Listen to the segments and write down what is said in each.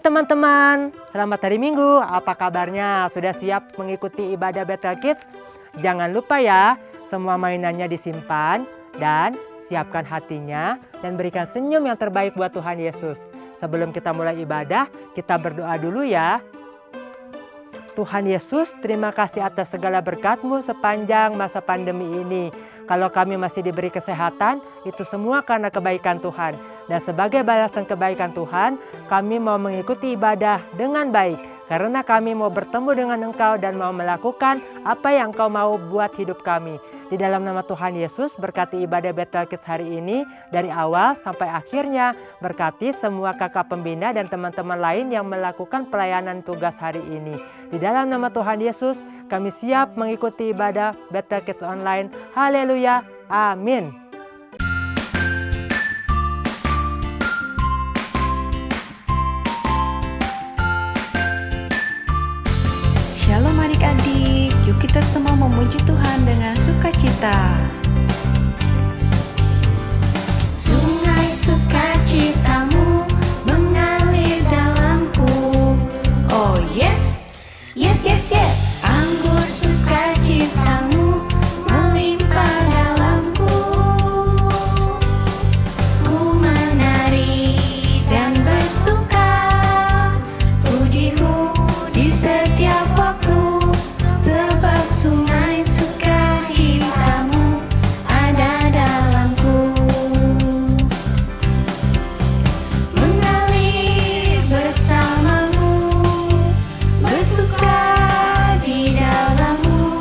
teman-teman, selamat hari Minggu. Apa kabarnya? Sudah siap mengikuti ibadah Bethel Kids? Jangan lupa ya, semua mainannya disimpan dan siapkan hatinya dan berikan senyum yang terbaik buat Tuhan Yesus. Sebelum kita mulai ibadah, kita berdoa dulu ya. Tuhan Yesus, terima kasih atas segala berkat-Mu sepanjang masa pandemi ini. Kalau kami masih diberi kesehatan, itu semua karena kebaikan Tuhan. Dan sebagai balasan kebaikan Tuhan, kami mau mengikuti ibadah dengan baik. Karena kami mau bertemu dengan Engkau dan mau melakukan apa yang Engkau mau buat hidup kami. Di dalam nama Tuhan Yesus, berkati ibadah Bethel Kids hari ini dari awal sampai akhirnya. Berkati semua kakak pembina dan teman-teman lain yang melakukan pelayanan tugas hari ini. Di dalam nama Tuhan Yesus, kami siap mengikuti ibadah Bethel Kids online. Haleluya, amin. Shalom adik-adik, yuk kita semua memuji Tuhan dengan sukacita. Sungai sukacitamu mengalir dalamku. Oh yes, yes, yes, yes. Anggur sukacitamu melimpah dalamku. Ku menari dan bersuka, pujimu di setiap waktu, sebab sungai sukacitamu ada dalamku. Mengalir bersamamu, bersuka di dalammu,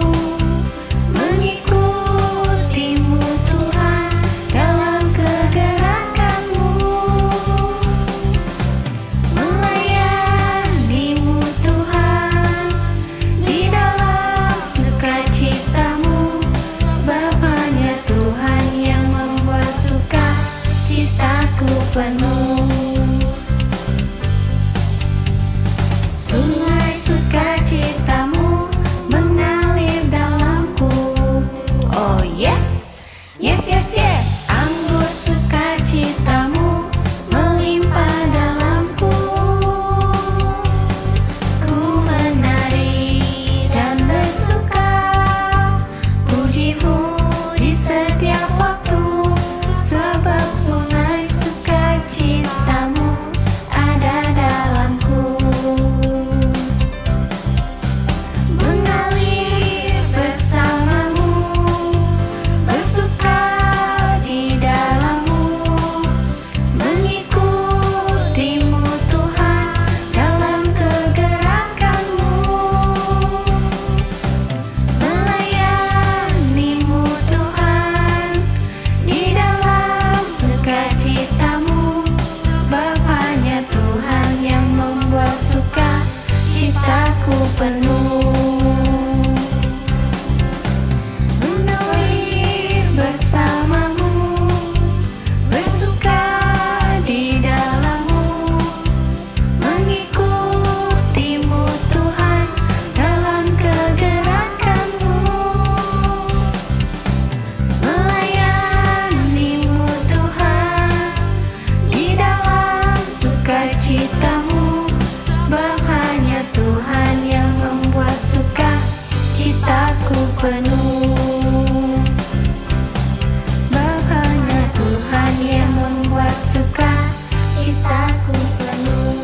mengikutimu Tuhan dalam kegerakanmu, melayanimu Tuhan di dalam sukacitamu, sebab hanya Tuhan yang membuat sukacitaku penuh. Sungai sukacitamu mengalir dalamku. Oh yes, yes, yes, yes. Anggur sukacitamu melimpah dalamku. Ku menari dan bersuka, pujimu di setiap waktu, sebab sungai sukacitamu ada dalamku. Mengalir bersamamu, bersuka di dalammu, mengikutimu Tuhan dalam kegerakanmu, melayanimu Tuhan di dalam sukacitamu, sebab hanya Tuhan yang membuat sukacitaku penuh. Mengalir bersamamu, bersuka di dalammu, mengikutimu Tuhan dalam kegerakanmu, melayanimu Tuhan di dalam sukacitamu, sebab hanya Tuhan yang membuat sukacitaku penuh. Sebab hanya Tuhan yang membuat sukacitaku penuh.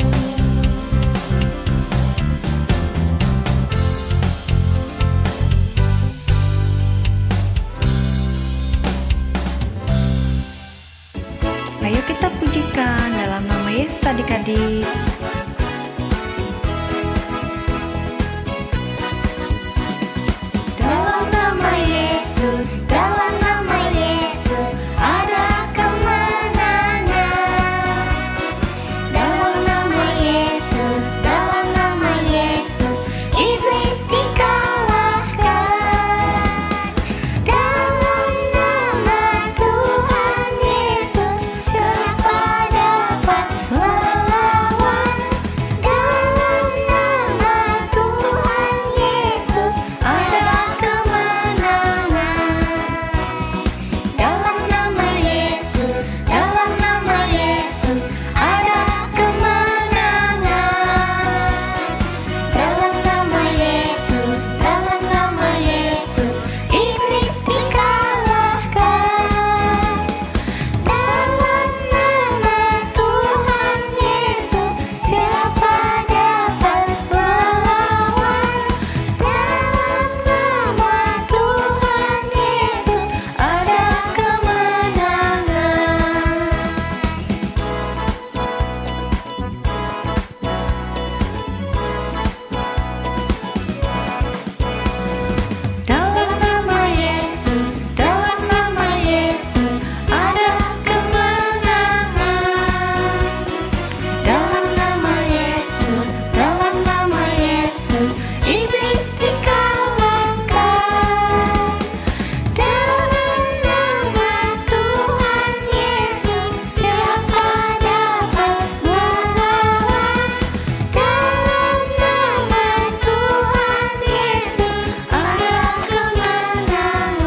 Ayo kita pujikan dalam nama Yesus adik-adik. Dalam nama Yesus, dalam nama Yesus ada kemenangan. Dalam nama Yesus, dalam nama Yesus iblis dikalahkan. Dalam nama Tuhan Yesus siapa dapat melawan? iblis dikalahkan. Dalam nama Tuhan Yesus, siapa dapat melawan? Dalam nama Tuhan Yesus ada kemenangan.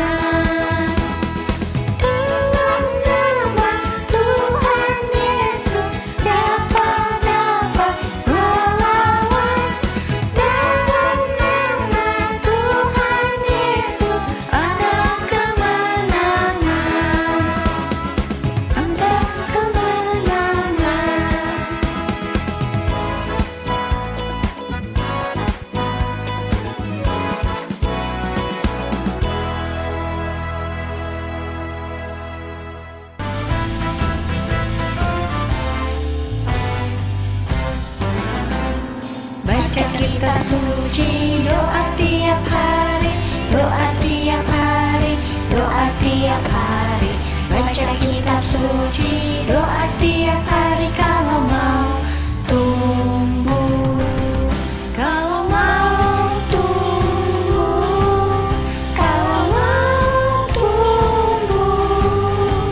Dalam nama Tuhan Yesus, siapa dapat melawan? Dalam nama Tuhan Yesus ada kemenangan. Ada kemenangan. Baca kitab suci, doa tiap hari, doa tiap hari, doa tiap hari. Baca kitab suci, doa tiap hari kalau mau tumbuh. Kalau mau tumbuh, kalau mau tumbuh.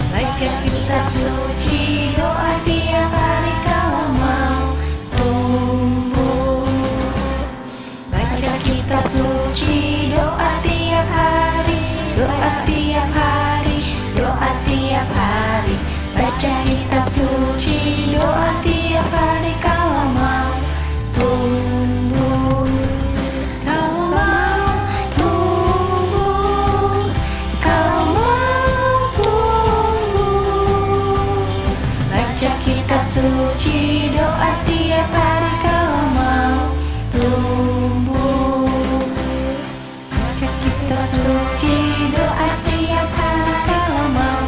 Baca kitab suci, doa tiap hari kalau mau tumbuh. Baca kitab suci, doa tiap hari, doa tiap hari, doa tiap hari. Baca kitab suci, doa tiap hari kalau mau tumbuh. Kalau mau tumbuh, kalau mau tumbuh. Baca kitab suci, doa tiap hari kalau mau tumbuh. Baca kitab suci, doa tiap hari kalau mau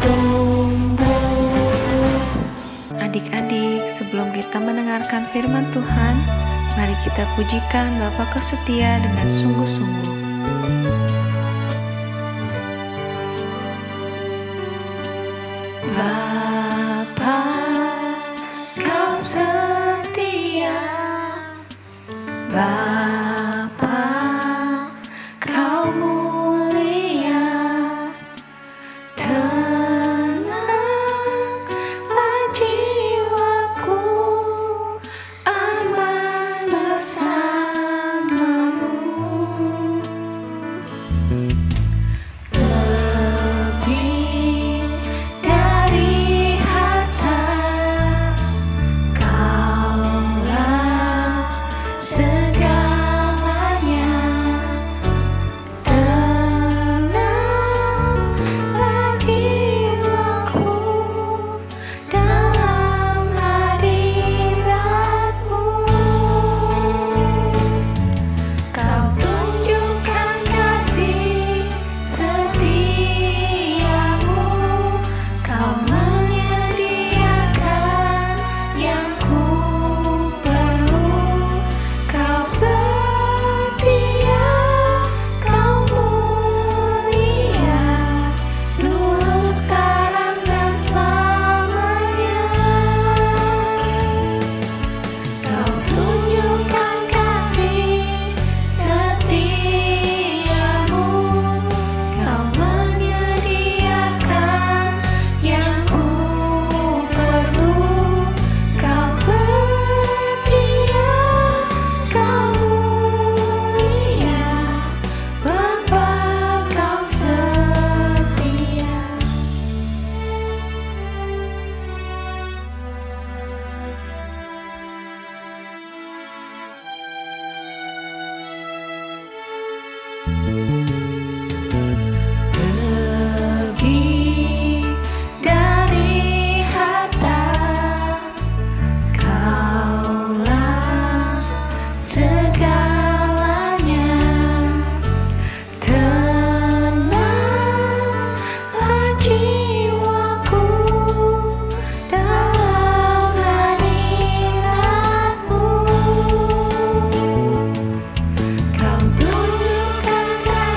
tumbuh. Adik-adik, sebelum kita mendengarkan firman Tuhan, mari kita pujikan Bapa Kesetia dengan sungguh-sungguh. Bapa, Kau setia. Bapa, Kau mulia. Tenanglah jiwaku, aman bersamamu. Lebih dari harta, Kaulah segalanya. Tenanglah jiwaku dalam hadirat-Mu. Kau tunjukkan kasih setiamu, Kau menyediakan yang ku perlu. Kau setia, Kau mulia, dulu, sekarang, dan selamanya. Kau tunjukkan kasih setiamu, Kau menyediakan yang ku perlu. Kau setia, Kau mulia, Bapa, Kau setia. Lebih dari harta, Kaulah segalanya. Tenanglah jiwaku dalam hadirat-Mu. Kau tunjukkan kasih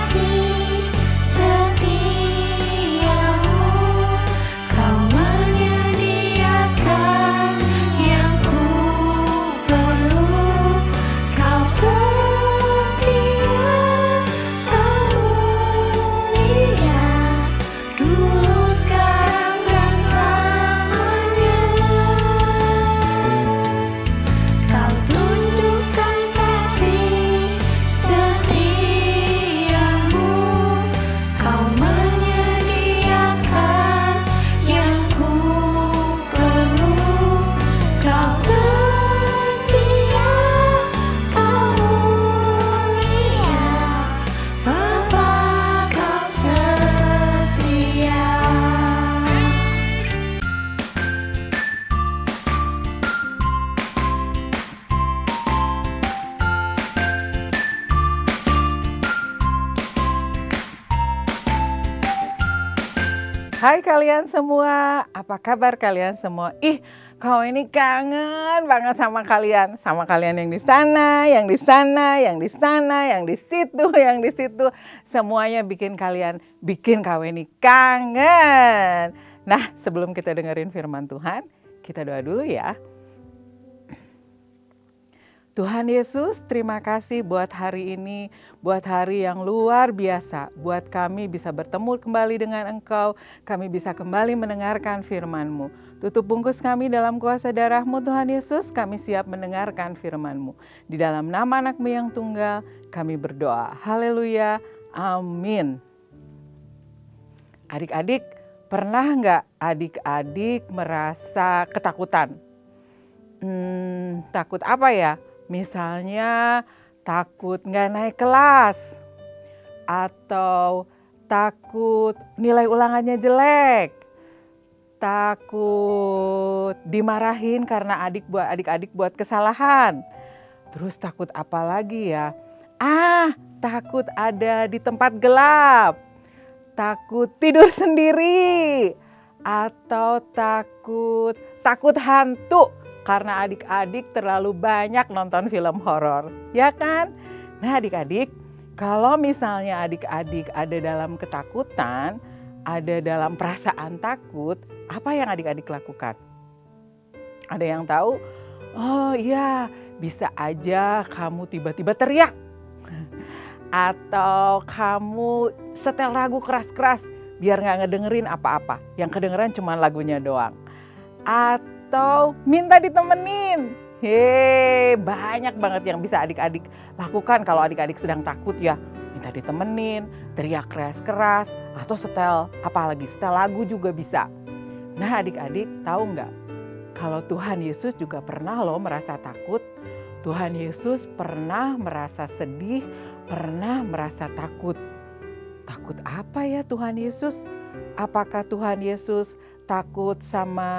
Hai kalian semua, apa kabar kalian semua? Kau ini kangen banget sama kalian yang di sana, yang di sana, yang di sana, yang di situ, yang di situ. Semuanya bikin kau ini kangen. Nah, sebelum kita dengerin firman Tuhan, kita doa dulu ya. Tuhan Yesus, terima kasih buat hari ini, buat hari yang luar biasa, buat kami bisa bertemu kembali dengan Engkau, kami bisa kembali mendengarkan firman-Mu. Tutup bungkus kami dalam kuasa darah-Mu Tuhan Yesus, kami siap mendengarkan firman-Mu. Di dalam nama anak-Mu yang tunggal, kami berdoa. Haleluya, amin. Adik-adik, pernah nggak adik-adik merasa ketakutan? Takut apa ya? Misalnya takut nggak naik kelas, atau takut nilai ulangannya jelek, takut dimarahin karena adik-adik buat kesalahan. Terus takut apa lagi ya? Takut ada di tempat gelap, takut tidur sendiri, atau takut hantu. Karena adik-adik terlalu banyak nonton film horor, ya kan? Nah adik-adik, kalau misalnya adik-adik ada dalam ketakutan, ada dalam perasaan takut, apa yang adik-adik lakukan? Ada yang tahu? Oh iya, bisa aja kamu tiba-tiba teriak. Atau kamu setel lagu keras-keras biar gak ngedengerin apa-apa. Yang kedengeran cuma lagunya doang. Atau minta ditemenin. Banyak banget yang bisa adik-adik lakukan kalau adik-adik sedang takut ya. Minta ditemenin, teriak keras-keras, atau setel lagu juga bisa. Nah adik-adik tahu nggak? Kalau Tuhan Yesus juga pernah loh merasa takut. Tuhan Yesus pernah merasa sedih, pernah merasa takut. Takut apa ya Tuhan Yesus? Apakah Tuhan Yesus takut sama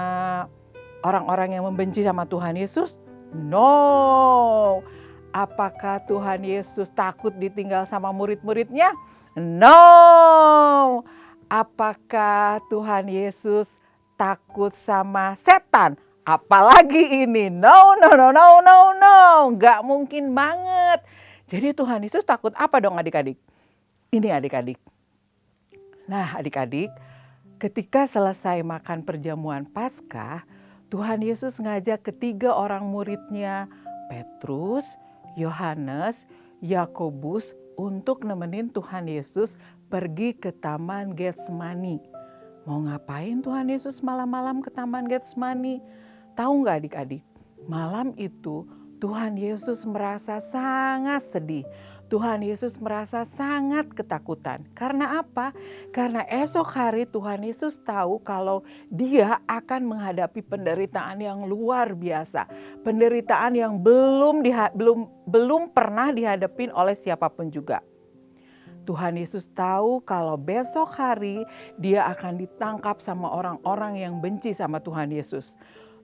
orang-orang yang membenci sama Tuhan Yesus? No. Apakah Tuhan Yesus takut ditinggal sama murid-muridnya? No. Apakah Tuhan Yesus takut sama setan? Apalagi ini? No. Gak mungkin banget. Jadi Tuhan Yesus takut apa dong adik-adik? Ini adik-adik. Nah adik-adik, ketika selesai makan perjamuan Paskah, Tuhan Yesus ngajak ketiga orang muridnya, Petrus, Yohanes, Yakobus, untuk nemenin Tuhan Yesus pergi ke Taman Getsemani. Mau ngapain Tuhan Yesus malam-malam ke Taman Getsemani? Tahu nggak adik-adik? Malam itu Tuhan Yesus merasa sangat sedih. Tuhan Yesus merasa sangat ketakutan. Karena apa? Karena esok hari Tuhan Yesus tahu kalau dia akan menghadapi penderitaan yang luar biasa. Penderitaan yang belum pernah dihadapin oleh siapapun juga. Tuhan Yesus tahu kalau besok hari dia akan ditangkap sama orang-orang yang benci sama Tuhan Yesus.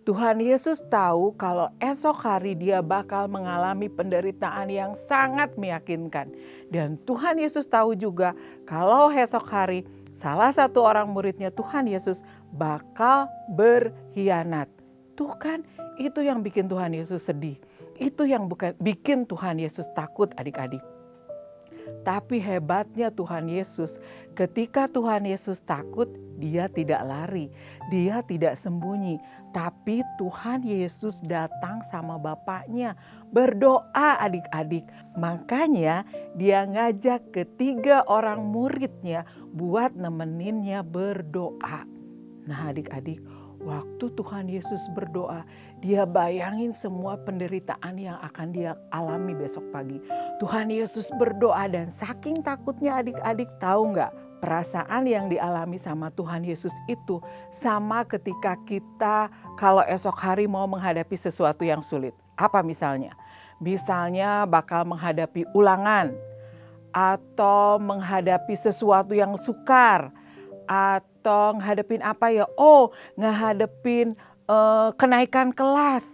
Tuhan Yesus tahu kalau esok hari dia bakal mengalami penderitaan yang sangat meyakinkan. Dan Tuhan Yesus tahu juga kalau esok hari salah satu orang muridnya Tuhan Yesus bakal berkhianat. Tuh kan, itu yang bikin Tuhan Yesus sedih. Itu yang bikin Tuhan Yesus takut adik-adik. Tapi hebatnya Tuhan Yesus, ketika Tuhan Yesus takut, dia tidak lari, dia tidak sembunyi. Tapi Tuhan Yesus datang sama Bapaknya, berdoa adik-adik. Makanya dia ngajak ketiga orang muridnya buat nemeninnya berdoa. Nah adik-adik, waktu Tuhan Yesus berdoa, dia bayangin semua penderitaan yang akan dia alami besok pagi. Tuhan Yesus berdoa dan saking takutnya adik-adik, tahu nggak? Perasaan yang dialami sama Tuhan Yesus itu sama ketika kita kalau esok hari mau menghadapi sesuatu yang sulit. Apa misalnya? Misalnya bakal menghadapi ulangan, atau menghadapi sesuatu yang sukar, atau menghadapin apa ya? Ngehadapin kenaikan kelas,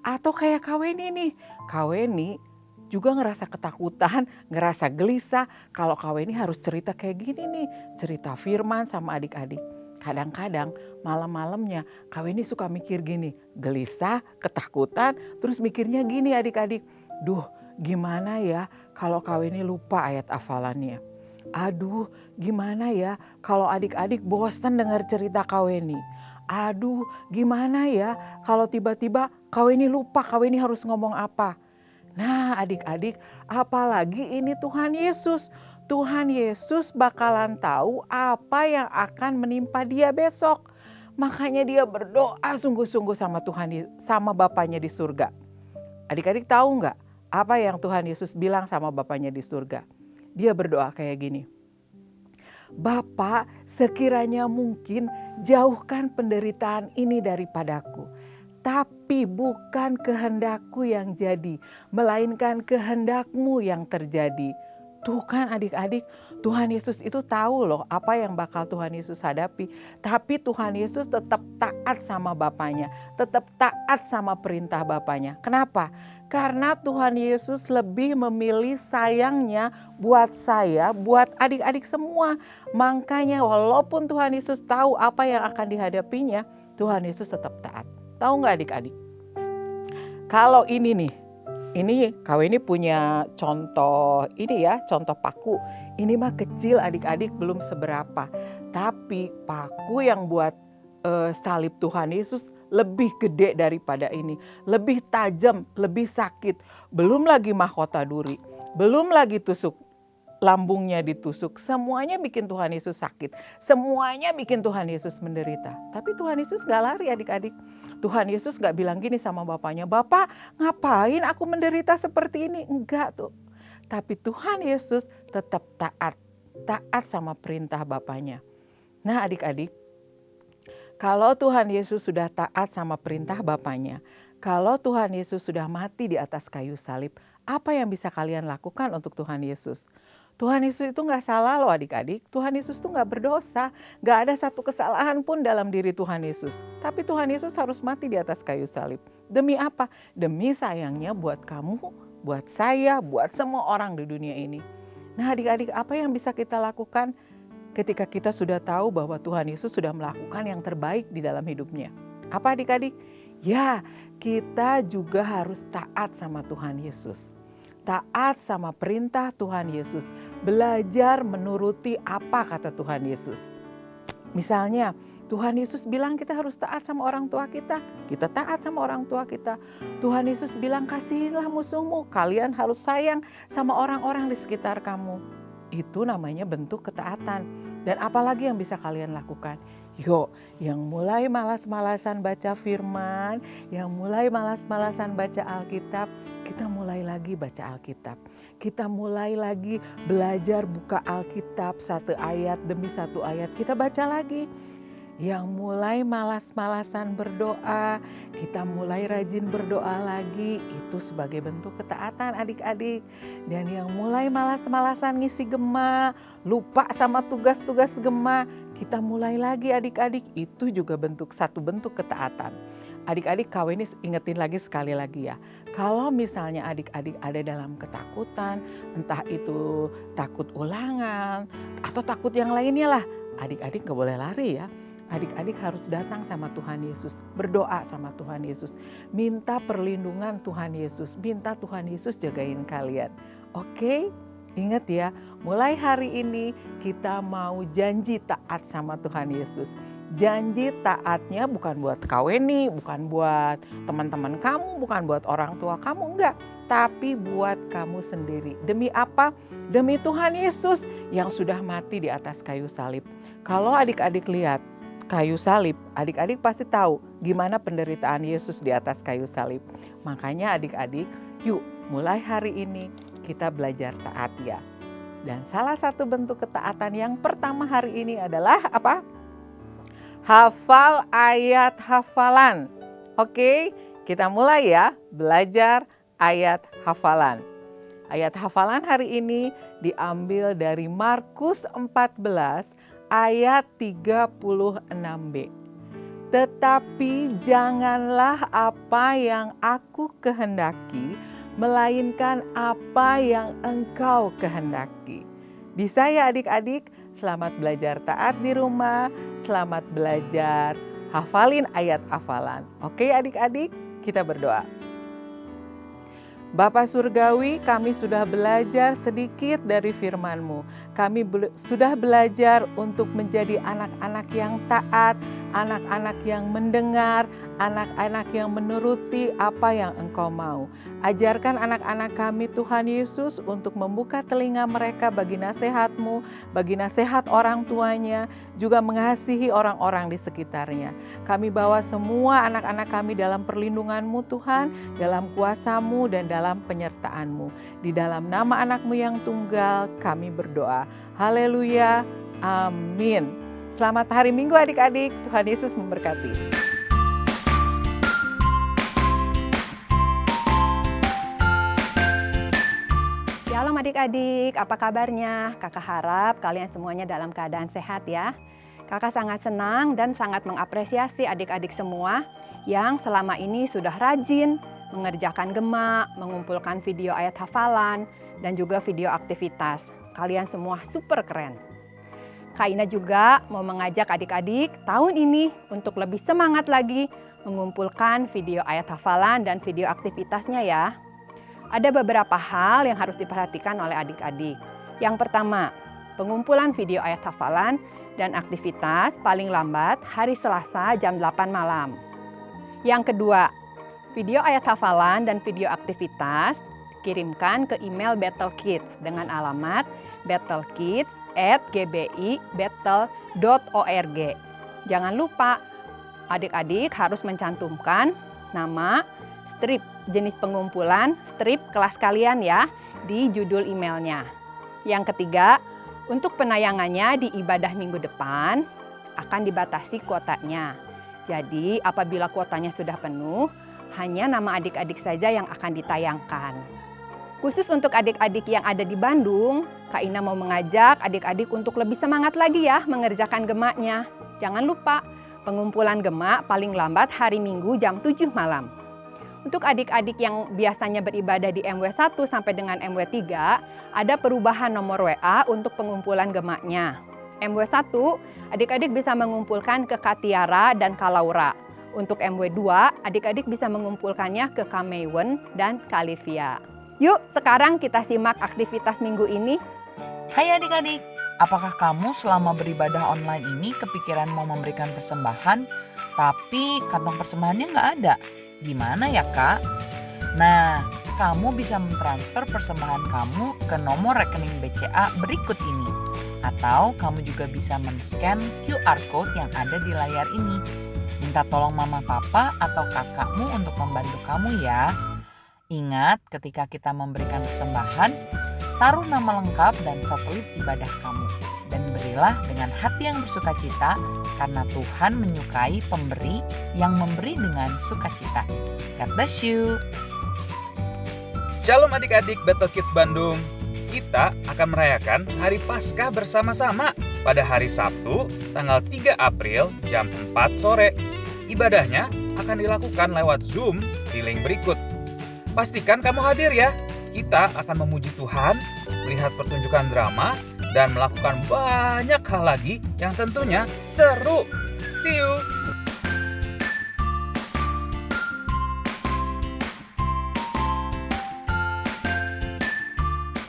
atau kayak Kaweni nih. Kaweni juga ngerasa ketakutan, ngerasa gelisah kalau Kaweni harus cerita kayak gini nih, cerita firman sama adik-adik. kadang-kadang malam-malamnya kau ini suka mikir gini, gelisah, ketakutan, terus mikirnya gini adik-adik, duh gimana ya kalau kau ini lupa ayat hafalannya. Aduh gimana ya kalau adik-adik bosan dengar cerita kau ini. Aduh gimana ya kalau tiba-tiba kau ini lupa kau ini harus ngomong apa. Nah adik-adik, apalagi ini Tuhan Yesus. Tuhan Yesus bakalan tahu apa yang akan menimpa dia besok. Makanya dia berdoa sungguh-sungguh sama Tuhan, sama Bapaknya di surga. Adik-adik tahu nggak apa yang Tuhan Yesus bilang sama Bapaknya di surga? Dia berdoa kayak gini. Bapa, sekiranya mungkin jauhkan penderitaan ini daripadaku. Tapi bukan kehendakku yang jadi, melainkan kehendakmu yang terjadi. Tuh kan adik-adik, Tuhan Yesus itu tahu loh apa yang bakal Tuhan Yesus hadapi. Tapi Tuhan Yesus tetap taat sama Bapaknya, tetap taat sama perintah Bapaknya. Kenapa? Karena Tuhan Yesus lebih memilih sayangnya buat saya, buat adik-adik semua. Makanya walaupun Tuhan Yesus tahu apa yang akan dihadapinya, Tuhan Yesus tetap taat. Tahu nggak adik-adik? Kalau ini nih, kau ini punya contoh ini ya, contoh paku. Ini mah kecil adik-adik, belum seberapa. Tapi paku yang buat salib Tuhan Yesus lebih gede daripada ini. Lebih tajam, lebih sakit. Belum lagi mahkota duri. Belum lagi tusuk lambungnya ditusuk. Semuanya bikin Tuhan Yesus sakit. Semuanya bikin Tuhan Yesus menderita. Tapi Tuhan Yesus gak lari adik-adik. Tuhan Yesus gak bilang gini sama Bapaknya, Bapak ngapain aku menderita seperti ini? Enggak tuh. Tapi Tuhan Yesus tetap taat. Taat sama perintah Bapaknya. Nah adik-adik, kalau Tuhan Yesus sudah taat sama perintah Bapaknya, kalau Tuhan Yesus sudah mati di atas kayu salib, apa yang bisa kalian lakukan untuk Tuhan Yesus? Tuhan Yesus itu gak salah loh adik-adik. Tuhan Yesus itu gak berdosa. Gak ada satu kesalahan pun dalam diri Tuhan Yesus. Tapi Tuhan Yesus harus mati di atas kayu salib. Demi apa? Demi sayangnya buat kamu, buat saya, buat semua orang di dunia ini. Nah adik-adik, apa yang bisa kita lakukan ketika kita sudah tahu bahwa Tuhan Yesus sudah melakukan yang terbaik di dalam hidupnya? Apa adik-adik? Ya, kita juga harus taat sama Tuhan Yesus. Taat sama perintah Tuhan Yesus. Belajar menuruti apa kata Tuhan Yesus. Misalnya Tuhan Yesus bilang kita harus taat sama orang tua kita. Kita taat sama orang tua kita. Tuhan Yesus bilang kasihilah musuhmu. Kalian harus sayang sama orang-orang di sekitar kamu. Itu namanya bentuk ketaatan. Dan apalagi yang bisa kalian lakukan? Yuk, yang mulai malas-malasan baca firman, yang mulai malas-malasan baca Alkitab, kita mulai lagi baca Alkitab. Kita mulai lagi belajar buka Alkitab satu ayat demi satu ayat, kita baca lagi. Yang mulai malas-malasan berdoa, kita mulai rajin berdoa lagi, itu sebagai bentuk ketaatan adik-adik. Dan yang mulai malas-malasan ngisi gema, lupa sama tugas-tugas gema, kita mulai lagi adik-adik, itu juga satu bentuk ketaatan. Adik-adik kau ini ingetin lagi sekali lagi ya. Kalau misalnya adik-adik ada dalam ketakutan, entah itu takut ulangan atau takut yang lainnya lah, adik-adik gak boleh lari ya. Adik-adik harus datang sama Tuhan Yesus, berdoa sama Tuhan Yesus, minta perlindungan Tuhan Yesus, minta Tuhan Yesus jagain kalian. Oke? Ingat ya, mulai hari ini kita mau janji taat sama Tuhan Yesus. Janji taatnya bukan buat kau ini, bukan buat teman-teman kamu, bukan buat orang tua kamu, enggak. Tapi buat kamu sendiri. Demi apa? Demi Tuhan Yesus yang sudah mati di atas kayu salib. Kalau adik-adik lihat kayu salib, adik-adik pasti tahu gimana penderitaan Yesus di atas kayu salib. Makanya adik-adik, yuk mulai hari ini kita belajar taat ya. Dan salah satu bentuk ketaatan yang pertama hari ini adalah apa? Hafal ayat hafalan. Oke, kita mulai ya belajar ayat hafalan. Ayat hafalan hari ini diambil dari Markus 14 ayat 36b. Tetapi janganlah apa yang aku kehendaki, melainkan apa yang engkau kehendaki. Bisa ya adik-adik, selamat belajar taat di rumah, selamat belajar hafalin ayat hafalan. Oke adik-adik, kita berdoa. Bapa Surgawi, kami sudah belajar sedikit dari firman-Mu. Kami sudah belajar untuk menjadi anak-anak yang taat, anak-anak yang mendengar, anak-anak yang menuruti apa yang Engkau mau. Ajarkan anak-anak kami Tuhan Yesus untuk membuka telinga mereka bagi nasihat-Mu, bagi nasihat orang tuanya, juga mengasihi orang-orang di sekitarnya. Kami bawa semua anak-anak kami dalam perlindungan-Mu Tuhan, dalam kuasa-Mu dan dalam penyertaan-Mu. Di dalam nama anak-Mu yang tunggal kami berdoa. Haleluya, amin. Selamat hari Minggu adik-adik, Tuhan Yesus memberkati. Shalom adik-adik, apa kabarnya? Kakak harap kalian semuanya dalam keadaan sehat ya. Kakak sangat senang dan sangat mengapresiasi adik-adik semua yang selama ini sudah rajin mengerjakan gema, mengumpulkan video ayat hafalan, dan juga video aktivitas. Kalian semua super keren. Kak Ina juga mau mengajak adik-adik tahun ini untuk lebih semangat lagi mengumpulkan video ayat hafalan dan video aktivitasnya ya. Ada beberapa hal yang harus diperhatikan oleh adik-adik. Yang pertama, pengumpulan video ayat hafalan dan aktivitas paling lambat hari Selasa jam 8 malam. Yang kedua, video ayat hafalan dan video aktivitas kirimkan ke email Battle Kids dengan alamat battlekids@gbi.battle.org. Jangan lupa, adik-adik harus mencantumkan nama, strip jenis pengumpulan, strip kelas kalian ya di judul emailnya. Yang ketiga, untuk penayangannya di ibadah minggu depan akan dibatasi kuotanya. Jadi apabila kuotanya sudah penuh, hanya nama adik-adik saja yang akan ditayangkan. Khusus untuk adik-adik yang ada di Bandung, Kak Ina mau mengajak adik-adik untuk lebih semangat lagi ya mengerjakan gemanya. Jangan lupa, pengumpulan gema paling lambat hari Minggu jam 7 malam. Untuk adik-adik yang biasanya beribadah di MW1 sampai dengan MW3, ada perubahan nomor WA untuk pengumpulan gemanya. MW1, adik-adik bisa mengumpulkan ke Kak Tiara dan Kak Laura. Untuk MW2, adik-adik bisa mengumpulkannya ke Kak Maywen dan Kak Livia. Yuk, sekarang kita simak aktivitas minggu ini. Hai adik-adik, apakah kamu selama beribadah online ini kepikiran mau memberikan persembahan, tapi kantong persembahannya nggak ada? Gimana ya kak? Nah, kamu bisa mentransfer persembahan kamu ke nomor rekening BCA berikut ini. Atau kamu juga bisa men-scan QR Code yang ada di layar ini. Minta tolong mama papa atau kakakmu untuk membantu kamu ya. Ingat, ketika kita memberikan persembahan, taruh nama lengkap dan satelit ibadah kamu. Dan berilah dengan hati yang bersukacita, karena Tuhan menyukai pemberi yang memberi dengan sukacita. God bless you. Shalom adik-adik Battle Kids Bandung. Kita akan merayakan Hari Paskah bersama-sama pada hari Sabtu, tanggal 3 April jam 4 sore. Ibadahnya akan dilakukan lewat Zoom di link berikut. Pastikan kamu hadir ya. Kita akan memuji Tuhan, melihat pertunjukan drama, dan melakukan banyak hal lagi yang tentunya seru. See you!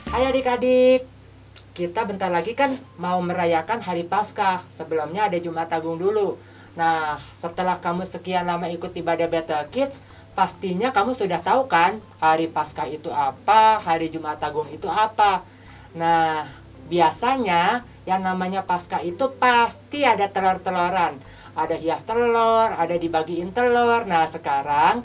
Hai adik-adik, kita bentar lagi kan mau merayakan Hari Paskah. Sebelumnya ada Jumat Agung dulu. Nah, setelah kamu sekian lama ikut ibadah Battle Kids, pastinya kamu sudah tahu kan Hari Paskah itu apa, Hari Jumat Agung itu apa. Nah, biasanya yang namanya Paskah itu pasti ada telur-teloran. Ada hias telur, ada dibagiin telur. Nah, sekarang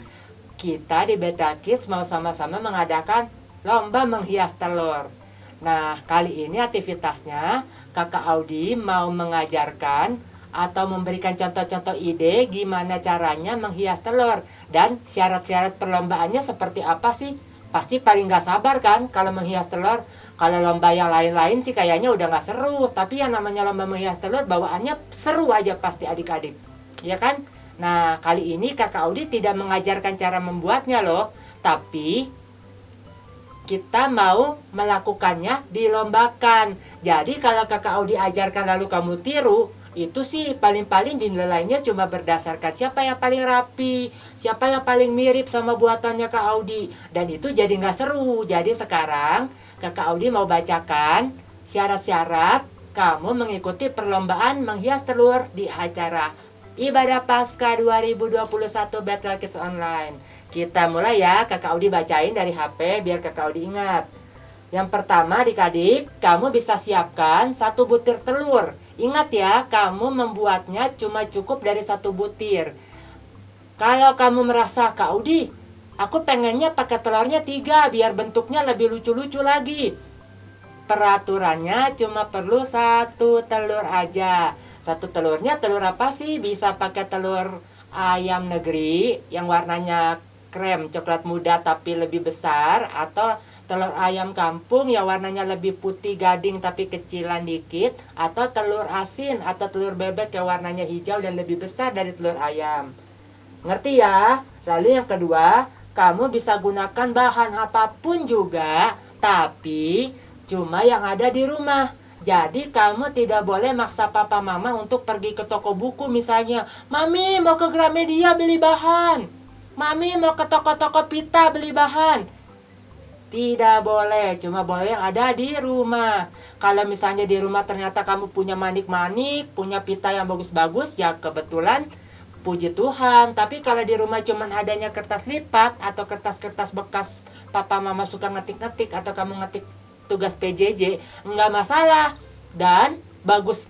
kita di Battle Kids mau sama-sama mengadakan lomba menghias telur. Nah, kali ini aktivitasnya Kakak Audi mau mengajarkan atau memberikan contoh-contoh ide gimana caranya menghias telur. Dan syarat-syarat perlombaannya seperti apa sih? Pasti paling gak sabar kan kalau menghias telur. Kalau lomba yang lain-lain sih kayaknya udah gak seru. Tapi yang namanya lomba menghias telur bawaannya seru aja pasti adik-adik. Ya kan? Nah, kali ini Kakak Audi tidak mengajarkan cara membuatnya loh. Tapi kita mau melakukannya dilombakan. Jadi kalau Kakak Audi ajarkan lalu kamu tiru, itu sih paling-paling dinilainya cuma berdasarkan siapa yang paling rapi, siapa yang paling mirip sama buatannya Kak Audi. Dan itu jadi nggak seru. Jadi sekarang Kakak Audi mau bacakan syarat-syarat kamu mengikuti perlombaan menghias telur di acara Ibadah Paskah 2021 Battle Kids Online. Kita mulai ya, Kakak Audi bacain dari HP biar Kakak Audi ingat. Yang pertama adik-adik, kamu bisa siapkan 1 butir telur. Ingat ya, kamu membuatnya cuma cukup dari 1 butir. Kalau kamu merasa, Kak Audi, aku pengennya pakai telurnya 3 biar bentuknya lebih lucu-lucu lagi. Peraturannya cuma perlu 1 telur aja. 1 telurnya telur apa sih? Bisa pakai telur ayam negeri yang warnanya krem coklat muda tapi lebih besar, atau telur ayam kampung yang warnanya lebih putih gading tapi kecilan dikit, atau telur asin atau telur bebek yang warnanya hijau dan lebih besar dari telur ayam. Ngerti ya? Lalu yang kedua, kamu bisa gunakan bahan apapun juga, tapi cuma yang ada di rumah. Jadi kamu tidak boleh maksa papa mama untuk pergi ke toko buku misalnya. Mami mau ke Gramedia beli bahan. Mami mau ke toko-toko pita beli bahan. Tidak boleh, cuma boleh yang ada di rumah. Kalau misalnya di rumah ternyata kamu punya manik-manik, punya pita yang bagus-bagus, ya kebetulan puji Tuhan. Tapi kalau di rumah cuma adanya kertas lipat atau kertas-kertas bekas papa mama suka ngetik-ngetik, atau kamu ngetik tugas PJJ, nggak masalah. Dan bagus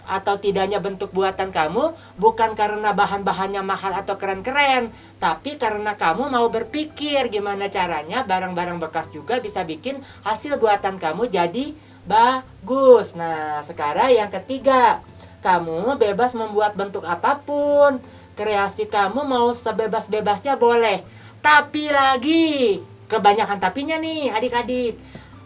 atau tidaknya bentuk buatan kamu bukan karena bahan-bahannya mahal atau keren-keren, tapi karena kamu mau berpikir gimana caranya barang-barang bekas juga bisa bikin hasil buatan kamu jadi bagus. Nah, sekarang yang ketiga, kamu bebas membuat bentuk apapun. Kreasi kamu mau sebebas-bebasnya boleh. Tapi lagi, kebanyakan tapinya nih adik-adik.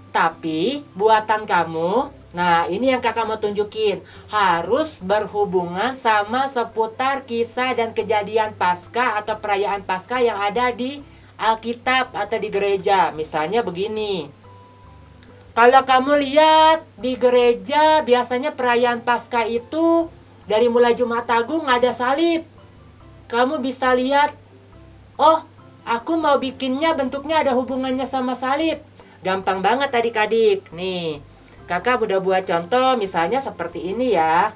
Tapi buatan kamu, nah ini yang kakak mau tunjukin, harus berhubungan sama seputar kisah dan kejadian Paskah atau perayaan Paskah yang ada di Alkitab atau di gereja. Misalnya begini, kalau kamu lihat di gereja biasanya perayaan Paskah itu dari mulai Jumat Agung ada salib. Kamu bisa lihat, oh aku mau bikinnya bentuknya ada hubungannya sama salib. Gampang banget adik-adik. Nih, kakak udah buat contoh misalnya seperti ini ya.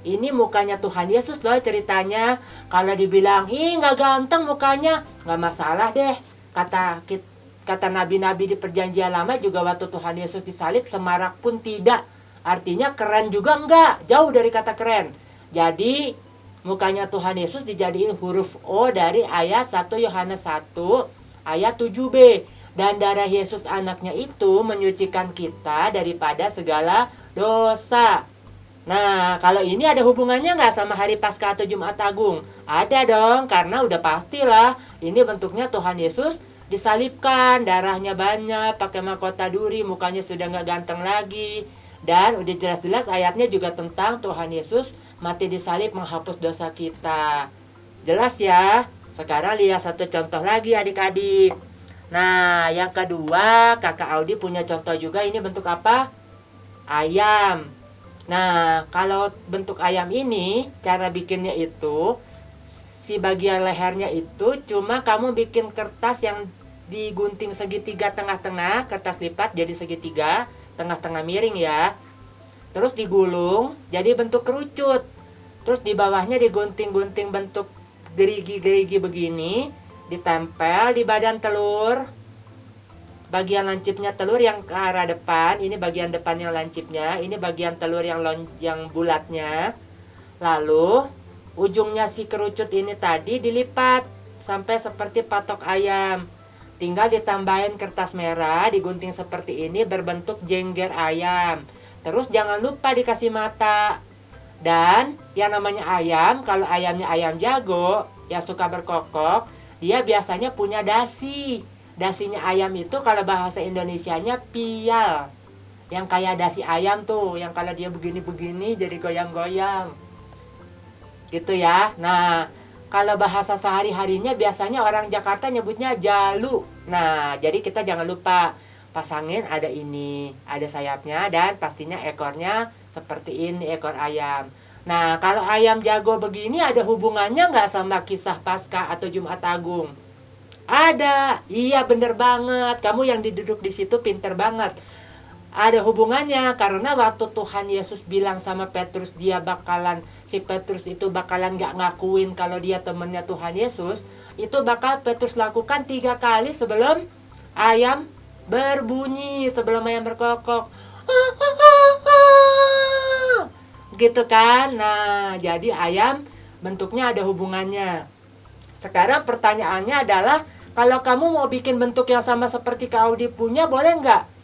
Ini mukanya Tuhan Yesus loh ceritanya. Kalau dibilang, ih gak ganteng mukanya, gak masalah deh. Kata nabi-nabi di perjanjian lama juga waktu Tuhan Yesus disalib semarak pun tidak. Artinya keren juga enggak, jauh dari kata keren. Jadi mukanya Tuhan Yesus dijadiin huruf O dari ayat 1 Yohanes 1 ayat 7b. Dan darah Yesus anaknya itu menyucikan kita daripada segala dosa. Nah, kalau ini ada hubungannya nggak sama hari Paskah atau Jumat Agung? Ada dong, karena udah pastilah. Ini bentuknya Tuhan Yesus disalibkan, darahnya banyak, pakai mahkota duri, mukanya sudah nggak ganteng lagi. Dan udah jelas-jelas ayatnya juga tentang Tuhan Yesus mati disalib menghapus dosa kita. Jelas ya? Sekarang lihat satu contoh lagi adik-adik. Nah, yang kedua, kakak Audi punya contoh juga. Ini bentuk apa? Ayam. Nah, kalau bentuk ayam ini, cara bikinnya itu, si bagian lehernya itu cuma kamu bikin kertas yang digunting segitiga tengah-tengah, kertas lipat jadi segitiga, tengah-tengah miring ya. Terus digulung, jadi bentuk kerucut. Terus di bawahnya digunting-gunting bentuk gerigi-gerigi begini, ditempel di badan telur. Bagian lancipnya telur yang ke arah depan, ini bagian depan yang lancipnya, ini bagian telur yang bulatnya. Lalu ujungnya si kerucut ini tadi dilipat sampai seperti patok ayam. Tinggal ditambahin kertas merah, digunting seperti ini berbentuk jengger ayam. Terus jangan lupa dikasih mata. Dan yang namanya ayam, kalau ayamnya ayam jago yang suka berkokok, dia biasanya punya dasi. Dasinya ayam itu kalau bahasa Indonesianya pial. Yang kayak dasi ayam tuh, yang kalau dia begini-begini jadi goyang-goyang. Gitu ya. Nah, kalau bahasa sehari-harinya biasanya orang Jakarta nyebutnya jalu. Nah, jadi kita jangan lupa. pasangin ada ini, ada sayapnya dan pastinya ekornya seperti ini, ekor ayam. Nah, kalau ayam jago begini ada hubungannya nggak sama kisah Paskah atau Jumat Agung? Ada, iya bener banget. Kamu yang duduk di situ pinter banget. Ada hubungannya karena waktu Tuhan Yesus bilang sama Petrus si Petrus itu bakalan nggak ngakuin kalau dia temannya Tuhan Yesus, itu bakal Petrus lakukan 3 kali sebelum ayam berbunyi, sebelum ayam berkokok. Gitu kan. Nah, jadi ayam bentuknya ada hubungannya. Sekarang pertanyaannya adalah, kalau kamu mau bikin bentuk yang sama seperti Kak Audi punya, boleh nggak?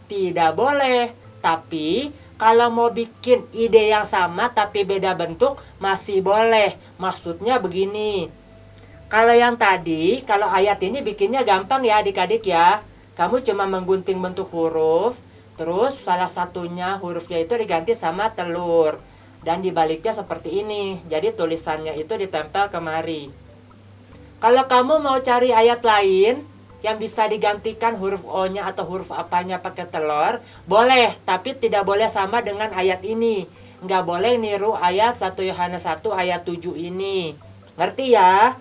Tidak boleh. Tapi kalau mau bikin ide yang sama tapi beda bentuk, masih boleh. Maksudnya begini. Kalau yang tadi, kalau ayat ini bikinnya gampang ya adik-adik ya. Kamu cuma menggunting bentuk huruf, terus salah satunya hurufnya itu diganti sama telur. Dan dibaliknya seperti ini. Jadi tulisannya itu ditempel kemari. Kalau kamu mau cari ayat lain yang bisa digantikan huruf O-nya atau huruf apanya pakai telur, boleh, tapi tidak boleh sama dengan ayat ini. Nggak boleh niru ayat 1 Yohanes 1 ayat 7 ini. Ngerti ya?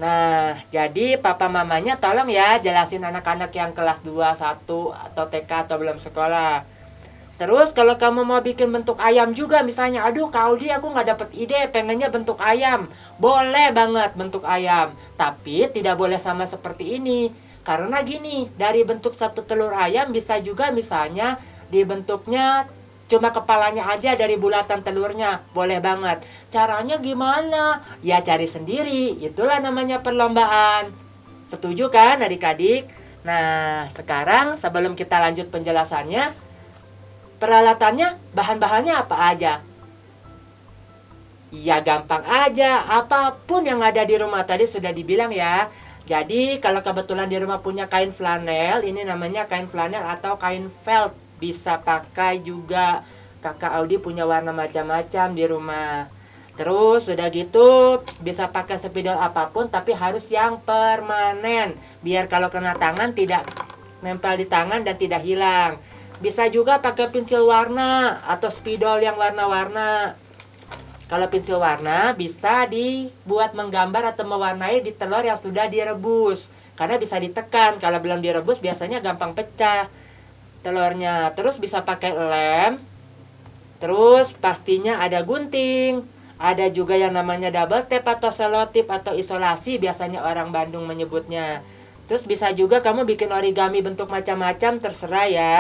Nah, jadi papa mamanya tolong ya jelasin anak-anak yang kelas 2, 1 atau TK atau belum sekolah. Terus kalau kamu mau bikin bentuk ayam juga, misalnya, aduh Kak Audi aku nggak dapet ide, pengennya bentuk ayam. Boleh banget bentuk ayam, tapi tidak boleh sama seperti ini. Karena gini, dari bentuk satu telur ayam bisa juga misalnya dibentuknya cuma kepalanya aja dari bulatan telurnya. Boleh banget. Caranya gimana? Ya cari sendiri, itulah namanya perlombaan. Setuju kan adik-adik? Nah, sekarang sebelum kita lanjut penjelasannya, peralatannya, bahan-bahannya apa aja? Ya gampang aja, apapun yang ada di rumah tadi sudah dibilang ya. Jadi kalau kebetulan di rumah punya kain flanel, ini namanya kain flanel atau kain felt. Bisa pakai juga. Kakak Audi punya warna macam-macam di rumah. Terus udah gitu bisa pakai spidol apapun, tapi harus yang permanen. Biar kalau kena tangan tidak nempel di tangan dan tidak hilang. Bisa juga pakai pensil warna atau spidol yang warna-warna. Kalau pensil warna bisa dibuat menggambar atau mewarnai di telur yang sudah direbus. Karena bisa ditekan, kalau belum direbus biasanya gampang pecah telurnya. Terus bisa pakai lem. Terus pastinya ada gunting. Ada juga yang namanya double tape atau selotip atau isolasi, biasanya orang Bandung menyebutnya. Terus bisa juga kamu bikin origami bentuk macam-macam, terserah ya.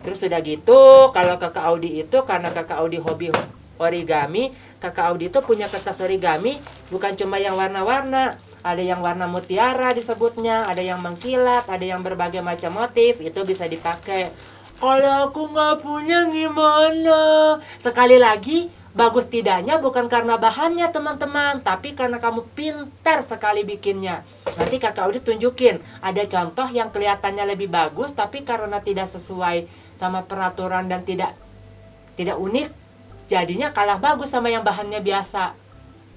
Terus udah gitu, kalau kakak Audi itu, karena kakak Audi hobi origami, kakak Audi itu punya kertas origami bukan cuma yang warna-warna. Ada yang warna mutiara disebutnya, ada yang mengkilat, ada yang berbagai macam motif, itu bisa dipakai. Kalau aku nggak punya gimana? Sekali lagi, bagus tidaknya bukan karena bahannya teman-teman, tapi karena kamu pintar sekali bikinnya. Nanti kakak Audi tunjukin, ada contoh yang kelihatannya lebih bagus, tapi karena tidak sesuai sama peraturan dan tidak unik, jadinya kalah bagus sama yang bahannya biasa.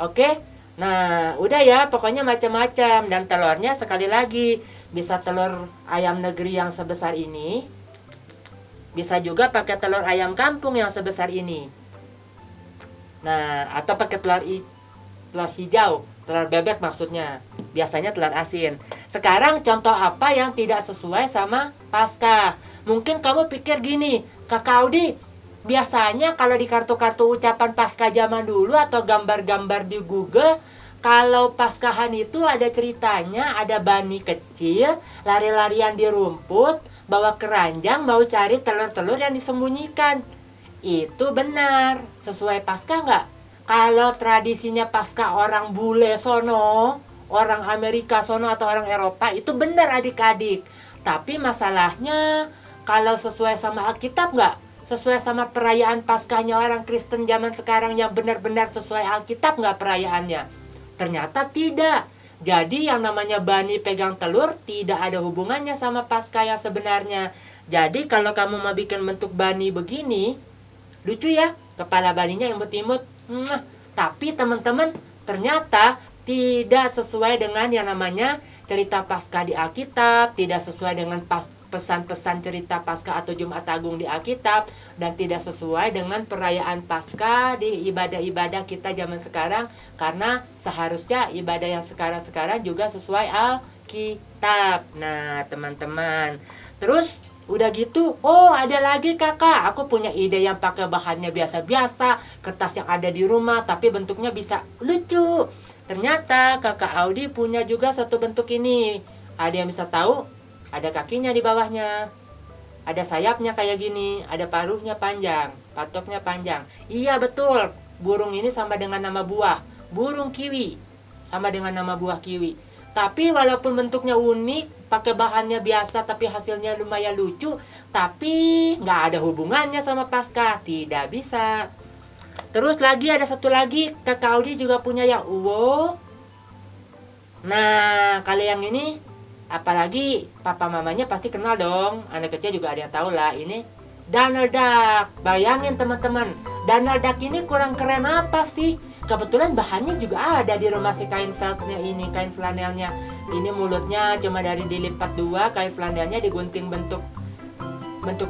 Oke? Nah, udah ya, pokoknya macam-macam. Dan telurnya sekali lagi, bisa telur ayam negeri yang sebesar ini, bisa juga pakai telur ayam kampung yang sebesar ini. Nah, atau pakai telur hijau, telur bebek maksudnya. Biasanya telur asin. Sekarang contoh apa yang tidak sesuai sama Paskah? Mungkin kamu pikir gini, Kakak Audi, biasanya kalau di kartu-kartu ucapan Paskah zaman dulu atau gambar-gambar di Google, kalau Paskahan itu ada ceritanya, ada bani kecil lari-larian di rumput, bawa keranjang mau cari telur-telur yang disembunyikan. Itu benar, sesuai Paskah nggak? Kalau tradisinya Paskah orang bule sono, orang Amerika sono atau orang Eropa, itu benar adik-adik. Tapi masalahnya, kalau sesuai sama Alkitab nggak? Sesuai sama perayaan Paskahnya orang Kristen zaman sekarang yang benar-benar sesuai Alkitab nggak perayaannya? Ternyata tidak. Jadi yang namanya bani pegang telur tidak ada hubungannya sama Paskah yang sebenarnya. Jadi kalau kamu mau bikin bentuk bani begini, lucu ya, kepala baninya imut-imut. Tapi teman-teman, ternyata tidak sesuai dengan yang namanya cerita Paskah di Alkitab, tidak sesuai dengan pesan-pesan cerita Paskah atau Jumat Agung di Alkitab, dan tidak sesuai dengan perayaan Paskah di ibadah-ibadah kita zaman sekarang, karena seharusnya ibadah yang sekarang-sekarang juga sesuai Alkitab. Nah, teman-teman, terus udah gitu, oh ada lagi kakak, aku punya ide yang pakai bahannya biasa-biasa, kertas yang ada di rumah tapi bentuknya bisa lucu. Ternyata kakak Audi punya juga satu bentuk ini. Ada yang bisa tahu? Ada kakinya di bawahnya, ada sayapnya kayak gini, ada paruhnya panjang, patoknya panjang. Iya betul, burung ini sama dengan nama buah, burung kiwi, sama dengan nama buah kiwi. Tapi walaupun bentuknya unik, pakai bahannya biasa tapi hasilnya lumayan lucu, tapi nggak ada hubungannya sama Paskah, tidak bisa. Terus lagi ada satu lagi, kakak Audi juga punya yang uwo. Nah, kalau yang ini, apalagi papa mamanya pasti kenal dong, anak kecil juga ada yang tahu lah, ini Donald Duck. Bayangin teman-teman, Donald Duck ini kurang keren apa sih? Kebetulan bahannya juga ada di rumah si kain feltnya ini, kain flanelnya. Ini mulutnya cuma dari dilipat dua, kain flanelnya digunting bentuk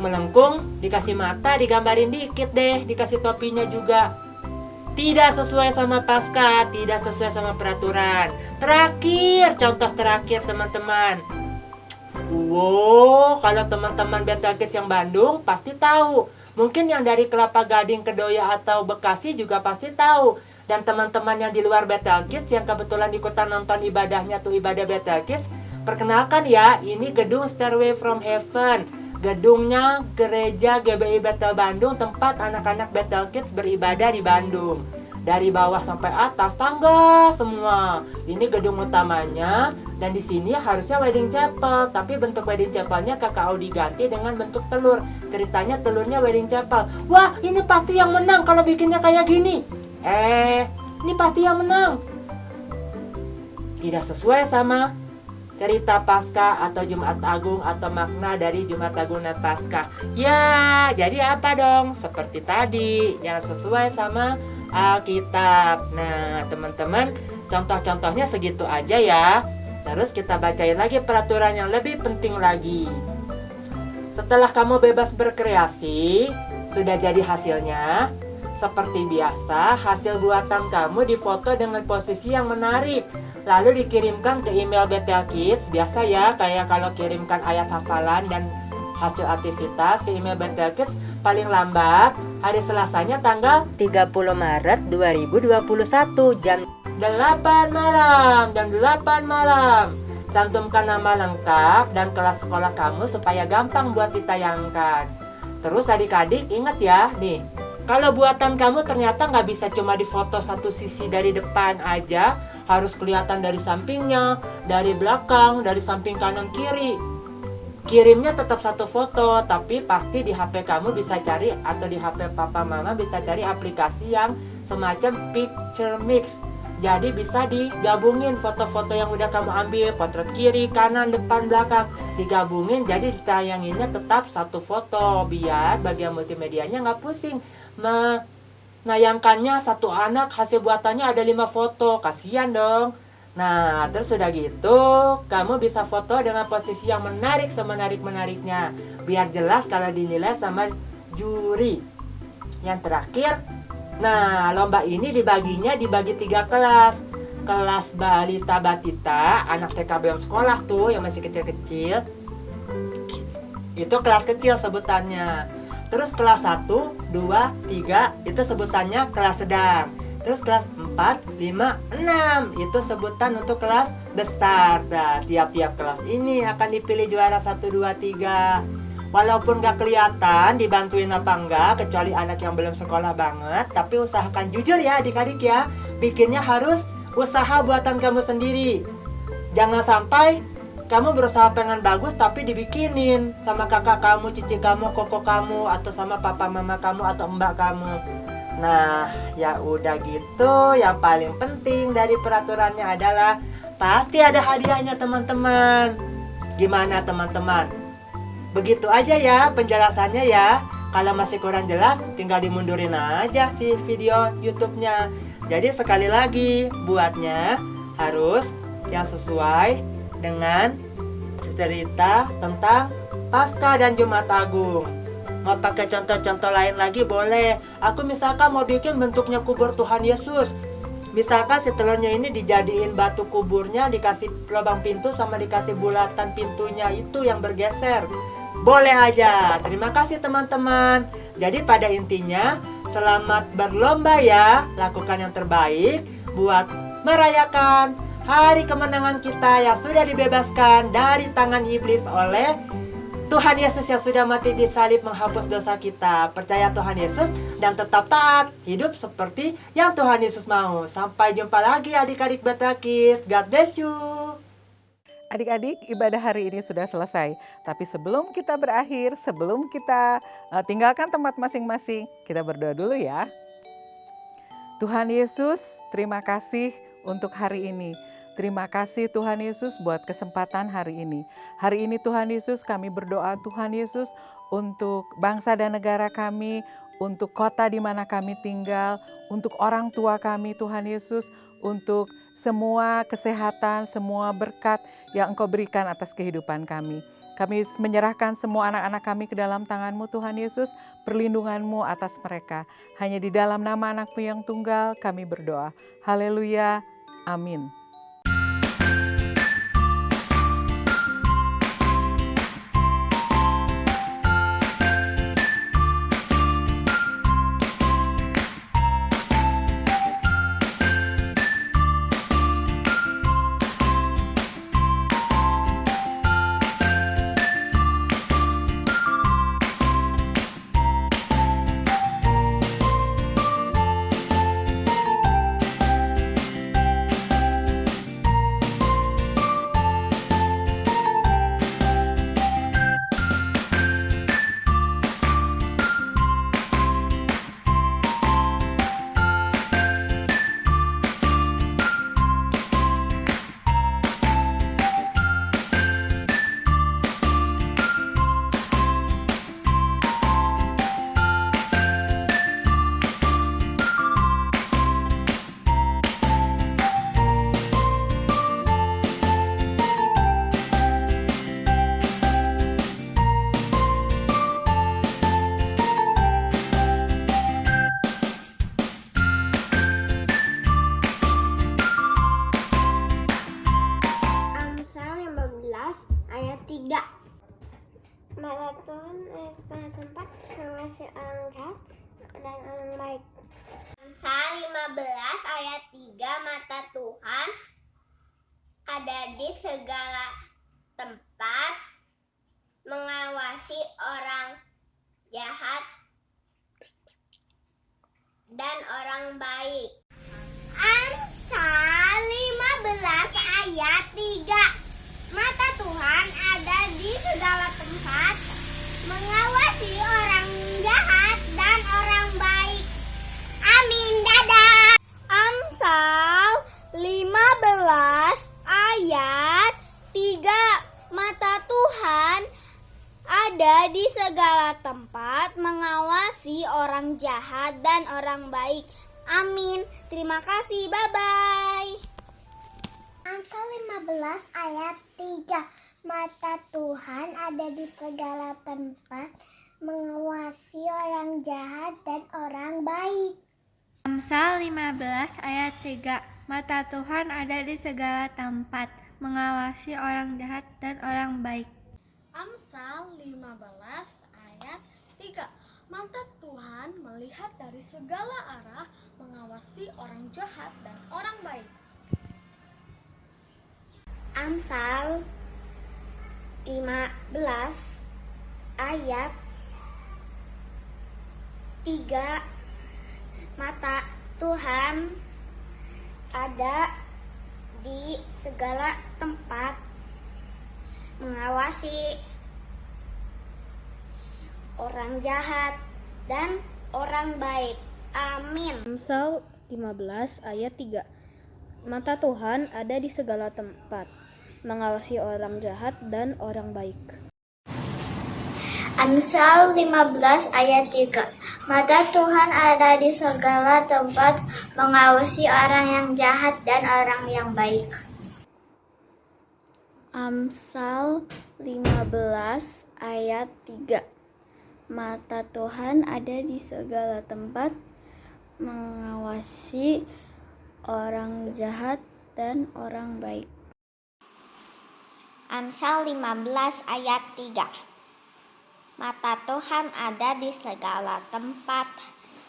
melengkung, dikasih mata, digambarin dikit deh, dikasih topinya juga. Tidak sesuai sama Paskah, tidak sesuai sama peraturan. Terakhir, contoh terakhir teman-teman. Wow, kalau teman-teman Bethel Kids yang Bandung pasti tahu. Mungkin yang dari Kelapa Gading, Kedoya atau Bekasi juga pasti tahu. Dan teman-teman yang di luar Bethel Kids yang kebetulan ikutan nonton ibadahnya tuh ibadah Bethel Kids, perkenalkan ya, ini gedung Stairway from Heaven. Gedungnya gereja GBI Bethel Bandung, tempat anak-anak Bethel Kids beribadah di Bandung. Dari bawah sampai atas tangga semua. Ini gedung utamanya, dan di sini harusnya wedding chapel, tapi bentuk wedding chapelnya kakak Audi ganti dengan bentuk telur. Ceritanya telurnya wedding chapel. Wah, ini pasti yang menang kalau bikinnya kayak gini. Ini pasti yang menang. Tidak sesuai sama cerita Paskah atau Jumat Agung atau makna dari Jumat Agung dan Paskah. Ya, jadi apa dong? Seperti tadi, yang sesuai sama Alkitab. Nah, teman-teman, contoh-contohnya segitu aja ya. Terus kita bacain lagi peraturan yang lebih penting lagi. Setelah kamu bebas berkreasi, sudah jadi hasilnya. Seperti biasa, hasil buatan kamu difoto dengan posisi yang menarik, lalu dikirimkan ke email Bethel Kids. Biasa ya, kayak kalau kirimkan ayat hafalan dan hasil aktivitas ke email Bethel Kids, paling lambat hari Selasanya tanggal 30 Maret 2021 jam 8 malam. Cantumkan nama lengkap dan kelas sekolah kamu supaya gampang buat ditayangkan. Terus adik-adik ingat ya, nih, kalau buatan kamu ternyata nggak bisa cuma difoto satu sisi dari depan aja, harus kelihatan dari sampingnya, dari belakang, dari samping kanan kiri. Kirimnya tetap satu foto, tapi pasti di HP kamu bisa cari, atau di HP papa mama bisa cari aplikasi yang semacam picture mix. Jadi bisa digabungin foto-foto yang udah kamu ambil, potret kiri, kanan, depan, belakang, digabungin jadi ditayanginnya tetap satu foto, biar bagian multimedianya nggak pusing menayangkannya satu anak hasil buatannya ada 5 foto, kasihan dong. Nah, terus udah gitu kamu bisa foto dengan posisi yang menarik semenarik-menariknya, biar jelas kalau dinilai sama juri. Yang terakhir, nah, lomba ini dibagi 3 kelas. Kelas balita batita, anak TK belum sekolah tuh yang masih kecil-kecil. Itu kelas kecil sebutannya. Terus kelas 1, 2, 3 itu sebutannya kelas sedang. Terus kelas 4, 5, 6 itu sebutan untuk kelas besar. Nah, tiap-tiap kelas ini akan dipilih juara 1, 2, 3. Walaupun gak kelihatan dibantuin apa enggak, kecuali anak yang belum sekolah banget, tapi usahakan jujur ya adik-adik ya. Bikinnya harus usaha buatan kamu sendiri. Jangan sampai kamu berusaha pengen bagus tapi dibikinin sama kakak kamu, cici kamu, koko kamu, atau sama papa mama kamu atau mbak kamu. Nah, ya udah gitu. Yang paling penting dari peraturannya adalah pasti ada hadiahnya teman-teman. Gimana teman-teman? Begitu aja ya penjelasannya ya. Kalau masih kurang jelas tinggal dimundurin aja sih video YouTube-nya. Jadi sekali lagi buatnya harus yang sesuai dengan cerita tentang Paskah dan Jumat Agung. Mau pakai contoh-contoh lain lagi boleh. Aku misalkan mau bikin bentuknya kubur Tuhan Yesus. Misalkan si telurnya ini dijadiin batu kuburnya, dikasih lubang pintu sama dikasih bulatan pintunya itu yang bergeser. Boleh aja. Terima kasih teman-teman. Jadi pada intinya selamat berlomba ya. Lakukan yang terbaik buat merayakan hari kemenangan kita yang sudah dibebaskan dari tangan iblis oleh Tuhan Yesus yang sudah mati di salib menghapus dosa kita. Percaya Tuhan Yesus dan tetap taat. Hidup seperti yang Tuhan Yesus mau. Sampai jumpa lagi adik-adik Bethel Kids. God bless you. Adik-adik, ibadah hari ini sudah selesai. Tapi sebelum kita berakhir, sebelum kita tinggalkan tempat masing-masing, kita berdoa dulu ya. Tuhan Yesus, terima kasih untuk hari ini. Terima kasih Tuhan Yesus buat kesempatan hari ini. Hari ini Tuhan Yesus kami berdoa Tuhan Yesus untuk bangsa dan negara kami, untuk kota di mana kami tinggal, untuk orang tua kami Tuhan Yesus, untuk semua kesehatan, semua berkat yang Engkau berikan atas kehidupan kami. Kami menyerahkan semua anak-anak kami ke dalam tangan-Mu Tuhan Yesus, perlindungan-Mu atas mereka. Hanya di dalam nama anak-Mu yang tunggal kami berdoa. Haleluya, amin. Amsal 15 ayat 3. Mata Tuhan pada tempat mengasihi orang jahat dan orang baik. Amsal 15 ayat 3. Mata Tuhan ada di segala tempat mengawasi orang jahat dan orang baik. Amsal 15 ayat 3. Mata Tuhan ada di segala tempat mengawasi orang jahat dan orang baik. Amin. Dadah. Amsal 15 ayat 3. Mata Tuhan ada di segala tempat mengawasi orang jahat dan orang baik. Amin. Terima kasih. Bye-bye. Amsal 15 ayat 3. Mata Tuhan ada di segala tempat mengawasi orang jahat dan orang baik. Amsal 15 ayat 3. Mata Tuhan ada di segala tempat mengawasi orang jahat dan orang baik. Amsal 15 ayat 3. Mata Tuhan melihat dari segala arah mengawasi orang jahat dan orang baik. Amsal 15 ayat 3. Mata Tuhan ada di segala tempat mengawasi orang jahat dan orang baik. Amin. Amsal 15 ayat 3. Mata Tuhan ada di segala tempat mengawasi orang jahat dan orang baik. Amsal 15 ayat 3. Mata Tuhan ada di segala tempat mengawasi orang yang jahat dan orang yang baik. Amsal 15 ayat 3. Mata Tuhan ada di segala tempat, mengawasi orang jahat dan orang baik. Amsal 15 ayat 3. Mata Tuhan ada di segala tempat,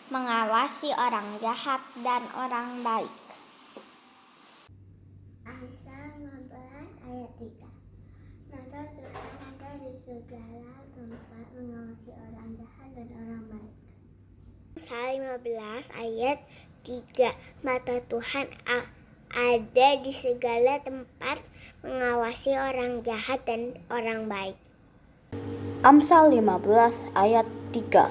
mengawasi orang jahat dan orang baik. Amsal 15 ayat 3. Mata Tuhan ada di segala tempat, mengawasi orang jahat dan orang baik. Amsal 15 ayat 3. Mata Tuhan ada di segala tempat, mengawasi orang jahat dan orang baik. Amsal 15 ayat 3.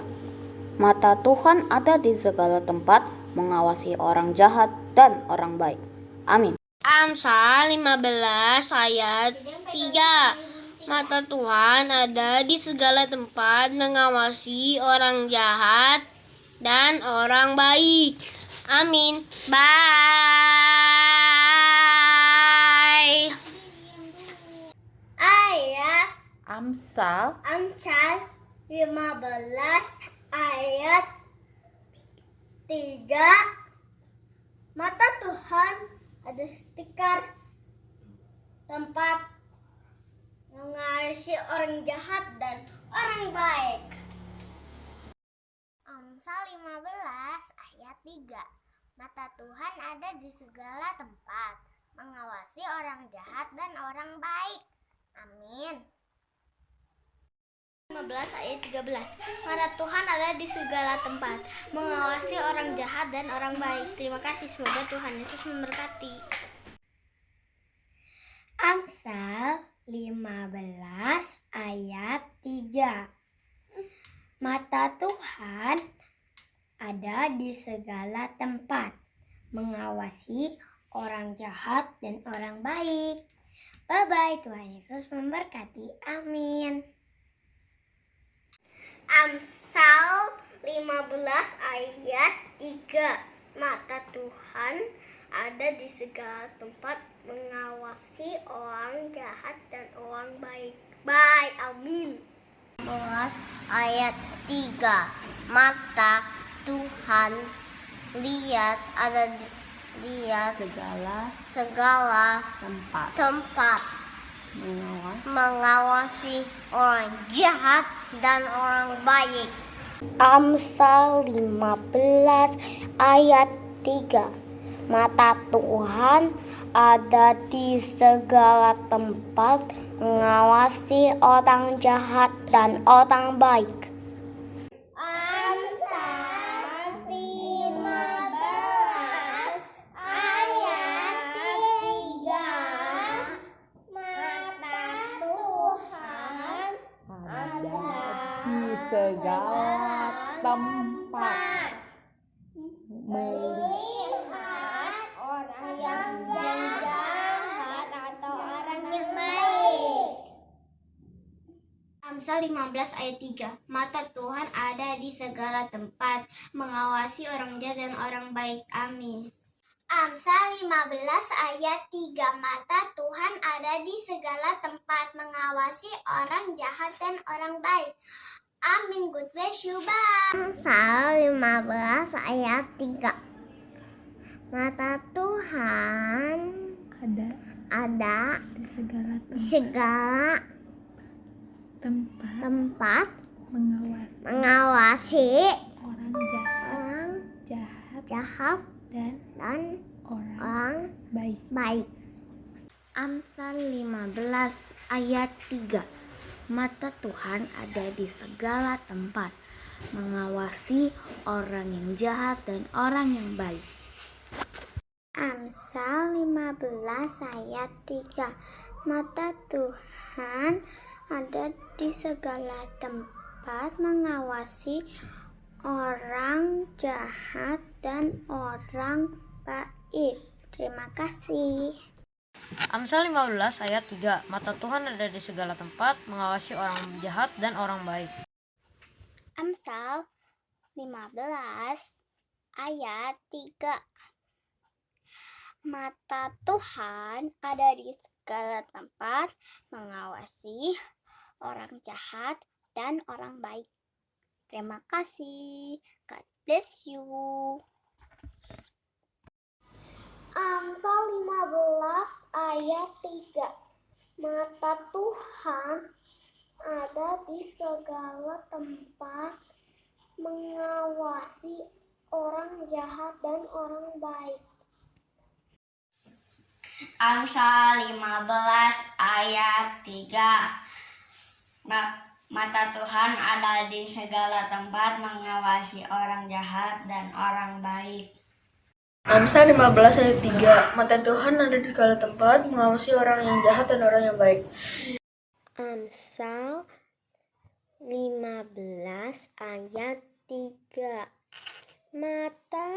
Mata Tuhan ada di segala tempat, mengawasi orang jahat dan orang baik. Amin. Amsal 15 ayat 3. Mata Tuhan ada di segala tempat, mengawasi orang jahat dan orang baik. Amin. Bye. Ayat Amsal Amsal 15 ayat 3. Mata Tuhan ada di sekitar tempat, mengawasi orang jahat dan orang baik. Amsal 15 ayat 3. Mata Tuhan ada di segala tempat, mengawasi orang jahat dan orang baik. Amin. 15 ayat 13. Mata Tuhan ada di segala tempat, mengawasi orang jahat dan orang baik. Terima kasih, semoga Tuhan Yesus memberkati. Amsal 15 ayat 3. Mata Tuhan ada di segala tempat, mengawasi orang jahat dan orang baik. Bye-bye, Tuhan Yesus memberkati. Amin. Amsal 15 ayat 3. Mata Tuhan ada di segala tempat, mengawasi orang jahat dan orang baik. Bye, amin. 15 ayat 3. Mata Tuhan ada di segala tempat mengawasi orang jahat dan orang baik. Amsal 15 ayat 3. Mata Tuhan ada di segala tempat, mengawasi orang jahat dan orang baik. Amsal 15 ayat 3. Mata Tuhan ada di segala tempat melihat orang yang jahat atau orang yang baik. Amsal 15 ayat 3. Mata Tuhan ada di segala tempat, mengawasi orang jahat dan orang baik. Amin. Amsal 15 ayat 3. Mata Tuhan ada di segala tempat, mengawasi orang jahat dan orang baik. Amin. God bless you. Bye. Amsal 15 ayat 3. Mata Tuhan ada di segala tempat mengawasi orang jahat dan orang baik. Amsal 15 ayat 3. Mata Tuhan ada di segala tempat, mengawasi orang yang jahat dan orang yang baik. Amsal 15 ayat 3. Mata Tuhan ada di segala tempat, mengawasi orang jahat dan orang baik. Terima kasih. Amsal 15 ayat 3. Mata Tuhan ada di segala tempat, mengawasi orang jahat dan orang baik. Amsal 15 ayat 3. Mata Tuhan ada di segala tempat, mengawasi orang jahat dan orang baik. Terima kasih. God bless you. Amsal 15 ayat 3. Mata Tuhan ada di segala tempat, mengawasi orang jahat dan orang baik. Amsal 15 ayat 3. Mata Tuhan ada di segala tempat, mengawasi orang jahat dan orang baik. Amsal 15 ayat 3. Mata Tuhan ada di segala tempat, mengawasi orang yang jahat dan orang yang baik. Amsal 15 ayat 3. Mata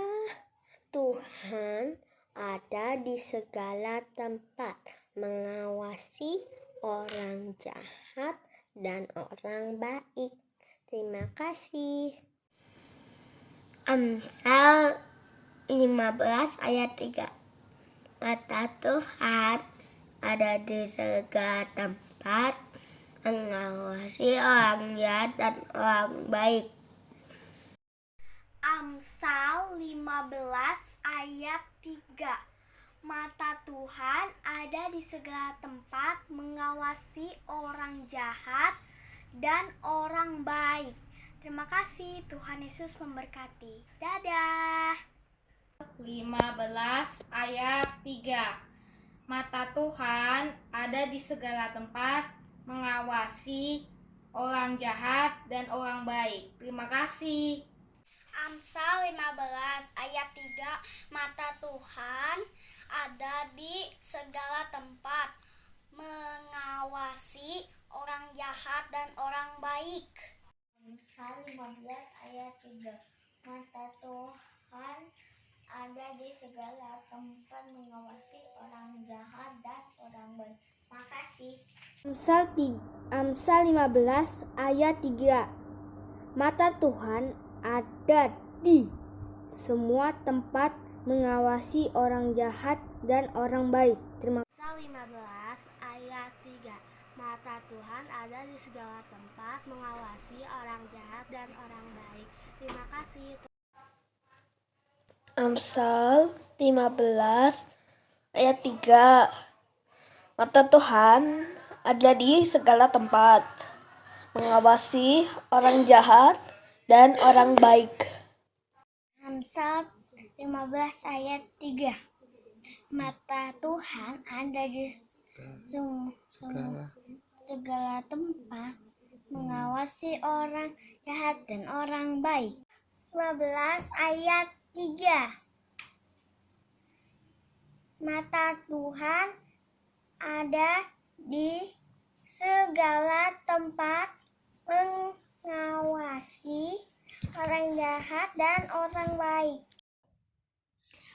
Tuhan ada di segala tempat, mengawasi orang jahat dan orang baik. Terima kasih. Amsal 15 ayat 3. Mata Tuhan ada di segala tempat, mengawasi orang jahat dan orang baik. Amsal 15 ayat 3. Mata Tuhan ada di segala tempat, mengawasi orang jahat dan orang baik. Terima kasih, Tuhan Yesus memberkati. Dadah. 15 ayat 3. Mata Tuhan ada di segala tempat, mengawasi orang jahat dan orang baik. Terima kasih. Amsal 15 ayat 3. Mata Tuhan ada di segala tempat, mengawasi orang jahat dan orang baik. Amsal 15 ayat 3. Mata Tuhan ada di segala tempat, mengawasi orang jahat dan orang baik. Makasih. Amsal 15 ayat 3. Mata Tuhan ada di semua tempat, mengawasi orang jahat dan orang baik. Terima kasih. Amsal 15 ayat 3. Mata Tuhan ada di segala tempat, mengawasi orang jahat dan orang baik. Terima kasih. Amsal 15 ayat 3. Mata Tuhan ada di segala tempat, mengawasi orang jahat dan orang baik. Amsal 15 ayat 3. Mata Tuhan ada di segala tempat, mengawasi orang jahat dan orang baik. 15 ayat 3. Mata Tuhan ada di segala tempat, mengawasi orang jahat dan orang baik.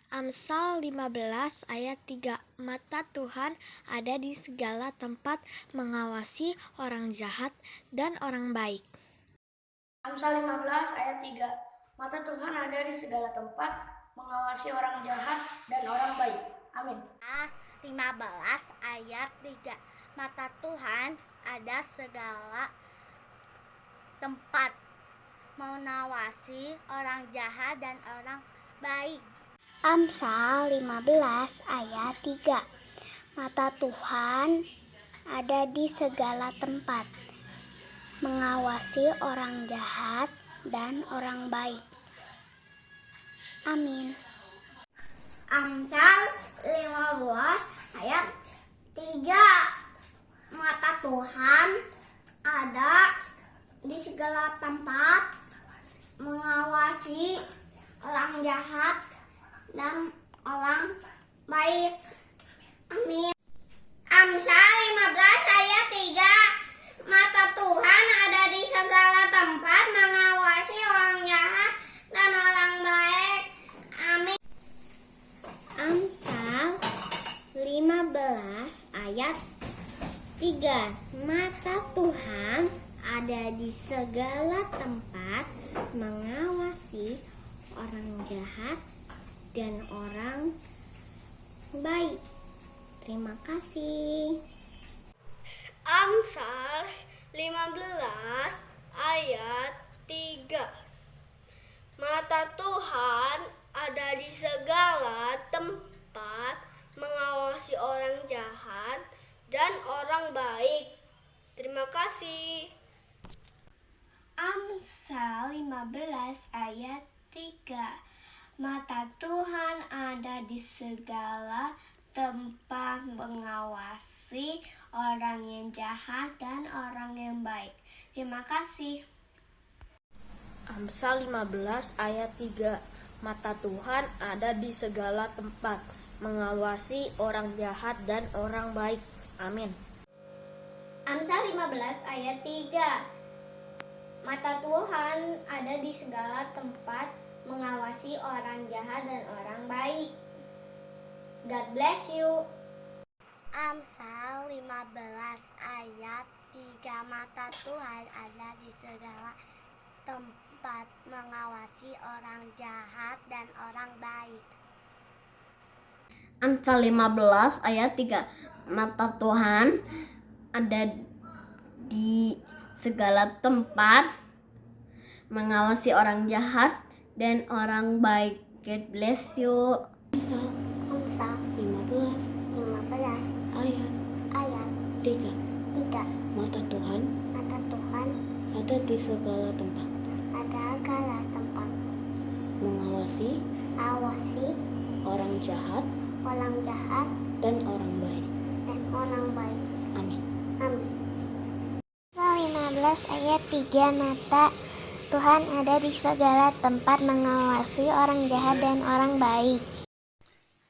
Amsal 15 ayat 3. Mata Tuhan ada di segala tempat, mengawasi orang jahat dan orang baik. Amsal 15 ayat 3. Mata Tuhan ada di segala tempat, mengawasi orang jahat dan orang baik. Amin. 15 ayat 3. Mata Tuhan ada segala tempat, mengawasi orang jahat dan orang baik. Amsal 15 ayat 3. Mata Tuhan ada di segala tempat, mengawasi orang jahat dan orang baik. Amin. Amsal 15 ayat 3. Mata Tuhan ada di segala tempat, mengawasi orang jahat dan orang baik. Amin. Amsal 15 ayat 3. Mata Tuhan ada di segala tempat, mengawasi orang jahat dan orang baik. Amin. Amsal 15 ayat 3. Mata Tuhan ada di segala tempat, mengawasi orang jahat dan orang Terima kasih. Amsal 15 ayat 3. Mata Tuhan ada di segala tempat, mengawasi orang jahat dan orang baik. Terima kasih. Amsal 15 ayat 3. Mata Tuhan ada di segala tempat, mengawasi orang yang jahat dan orang yang baik. Terima kasih. Amsal 15 ayat 3. Mata Tuhan ada di segala tempat, mengawasi orang jahat dan orang baik. Amin. Amsal 15 ayat 3. Mata Tuhan ada di segala tempat, mengawasi orang jahat dan orang baik. God bless you. Amsal 15 ayat 3. Mata Tuhan ada di segala tempat, mengawasi orang jahat dan orang baik. Amsal 15 ayat 3. Mata Tuhan ada di segala tempat, mengawasi orang jahat dan orang baik. God bless you. Amsal 15 ayat 3. Mata Tuhan ada di segala tempat, mengawasi orang jahat dan orang baik. Amin. Amsal 15 ayat 3. Mata Tuhan ada di segala tempat, mengawasi orang jahat dan orang baik.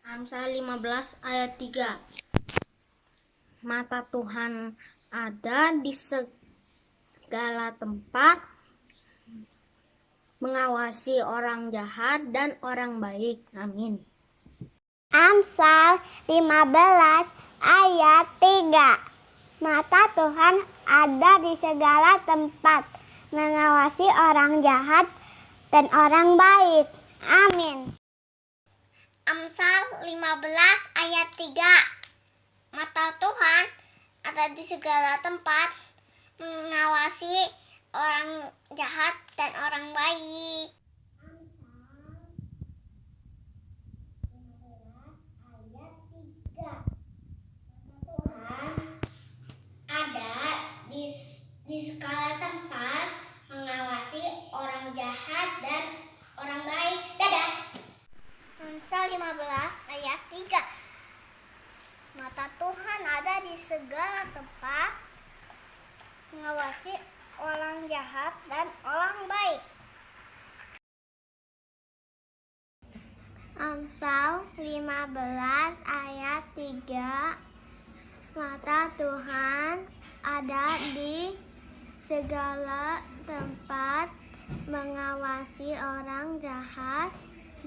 Amsal 15 ayat 3. Mata Tuhan ada di segala tempat, mengawasi orang jahat dan orang baik. Amin. Amsal 15 ayat 3. Mata Tuhan ada di segala tempat, mengawasi orang jahat dan orang baik. Amin. Amsal 15 ayat 3. Mata Tuhan ada di segala tempat, mengawasi orang jahat dan orang baik. Ada di segala tempat, mengawasi orang jahat dan orang baik. Dadah. Amsal 15 ayat 3. Mata Tuhan ada di segala tempat, mengawasi orang jahat dan orang baik. Amsal 15 ayat 3. Mata Tuhan ada di segala tempat, mengawasi orang jahat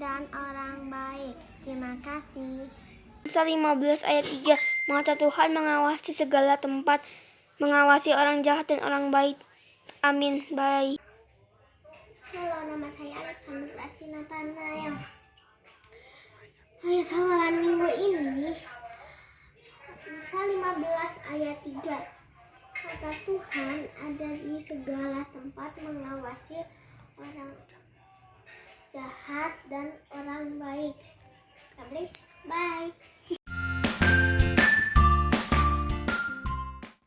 dan orang baik. Terima kasih. Amsal 15 ayat 3. Mata Tuhan mengawasi segala tempat, mengawasi orang jahat dan orang baik. Amin. Bye. Halo, nama saya Alexander Akinatanael. Ayat hafalan minggu ini Amsal 15 ayat 3. Mata Tuhan ada di segala tempat, mengawasi orang jahat dan orang baik. God bless. Bye.